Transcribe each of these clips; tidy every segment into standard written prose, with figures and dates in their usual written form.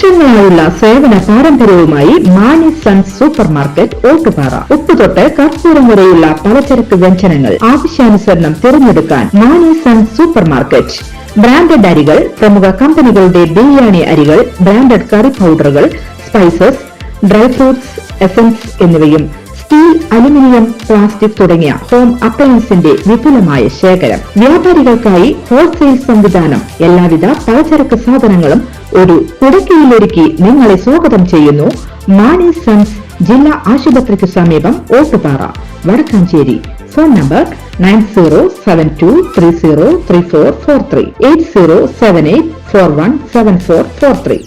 വർഷങ്ങളായുള്ള സേവന പാരമ്പര്യവുമായി Mani sons super market Ottupara. ഉപ്പുതൊട്ട് കർപ്പൂരം വരെയുള്ള പലചരക്ക് വ്യഞ്ജനങ്ങൾ ആവശ്യാനുസരണം തിരഞ്ഞെടുക്കാൻ Mani sons super market. Branded അരികൾ, പ്രമുഖ കമ്പനികളുടെ ബിരിയാണി അരികൾ, ബ്രാൻഡഡ് കറി പൗഡറുകൾ, സ്പൈസസ്, ഡ്രൈ ഫ്രൂട്ട്സ്, എസൻസ് എന്നിവയും സ്റ്റീൽ, അലുമിനിയം, പ്ലാസ്റ്റിക് തുടങ്ങിയ ഹോം അപ്ലയൻസിന്റെ വിപുലമായ ശേഖരം. വ്യാപാരികൾക്കായി ഹോൾസെയിൽ സംവിധാനം. എല്ലാവിധ പലചരക്ക് സാധനങ്ങളും ഒരു കുടക്കീഴിലൊരുക്കി നിങ്ങളെ സ്വാഗതം ചെയ്യുന്നു. മാണി സൺസ് ജില്ലാ ആശുപത്രിക്ക് സമീപം ഓട്ടുപാറ, വടക്കാഞ്ചേരി. Phone number 9072303443 8078417443.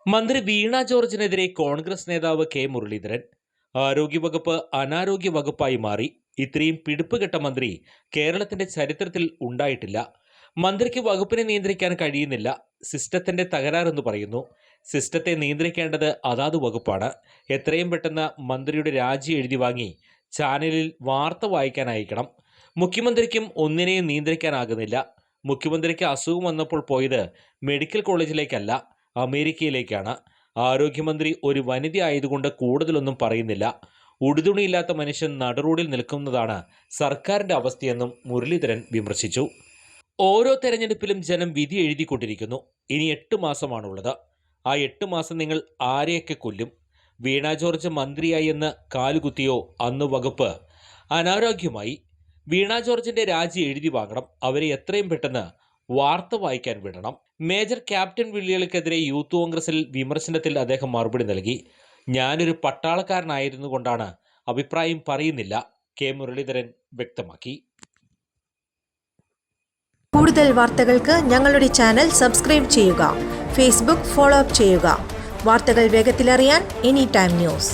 മന്ത്രി വീണ ജോർജിനെതിരെ കോൺഗ്രസ് നേതാവ് കെ മുരളീധരൻ. ആരോഗ്യവകുപ്പ് അനാരോഗ്യ വകുപ്പായി മാറി. ഇത്രയും പിടിപ്പുകെട്ട മന്ത്രി കേരളത്തിന്റെ ചരിത്രത്തിൽ ഉണ്ടായിട്ടില്ല. മന്ത്രിക്ക് വകുപ്പിനെ നിയന്ത്രിക്കാൻ കഴിയുന്നില്ല. സിസ്റ്റത്തിന്റെ തകരാറെന്ന് പറയുന്നു. സിസ്റ്റത്തെ നിയന്ത്രിക്കേണ്ടത് അതാത് വകുപ്പാണ്. എത്രയും പെട്ടെന്ന് മന്ത്രിയുടെ രാജി എഴുതി വാങ്ങി ചാനലിൽ വാർത്ത വായിക്കാൻ അയക്കണം. മുഖ്യമന്ത്രിക്കും ഒന്നിനെയും നിയന്ത്രിക്കാനാകുന്നില്ല. മുഖ്യമന്ത്രിക്ക് അസുഖം വന്നപ്പോൾ പോയത് മെഡിക്കൽ കോളേജിലേക്കല്ല, അമേരിക്കയിലേക്കാണ്. ആരോഗ്യമന്ത്രി ഒരു വനിത ആയതുകൊണ്ട് കൂടുതലൊന്നും പറയുന്നില്ല. ഉടുതുണിയില്ലാത്ത മനുഷ്യൻ നടുറോഡിൽ നിൽക്കുന്നതാണ് സർക്കാരിന്റെ അവസ്ഥയെന്നും മുരളീധരൻ വിമർശിച്ചു. ഓരോ തെരഞ്ഞെടുപ്പിലും ജനം വിധി എഴുതിക്കൊണ്ടിരിക്കുന്നു. ഇനി 8 മാസമാണുള്ളത്. ആ 8 മാസം നിങ്ങൾ ആരെയൊക്കെ കൊല്ലും? വീണ ജോർജ് മന്ത്രിയായി എന്ന് കാലുകുത്തിയോ അന്ന് വകുപ്പ് അനാരോഗ്യമായി. വീണ ജോർജിന്റെ രാജി എഴുതി വാങ്ങണം. അവരെ എത്രയും പെട്ടെന്ന് വാർത്ത വായിക്കാൻ വിടണം. മേജർ ക്യാപ്റ്റൻ വില്ലികൾക്കെതിരെ യൂത്ത് കോൺഗ്രസിൽ വിമർശനത്തിൽ അദ്ദേഹം മറുപടി നൽകി. ഞാനൊരു പട്ടാളക്കാരനായിരുന്നു കൊണ്ടാണ് അഭിപ്രായം പറയുന്നില്ല, കെ മുരളീധരൻ വ്യക്തമാക്കി. കൂടുതൽ വാർത്തകൾക്ക് ഞങ്ങളുടെ ചാനൽ സബ്സ്ക്രൈബ് ചെയ്യുക. ഫേസ്ബുക്ക് ഫോളോ അപ്പ് ചെയ്യുക. വാർത്തകൾ വേഗത്തിലറിയാൻ എനി ടൈം ന്യൂസ്.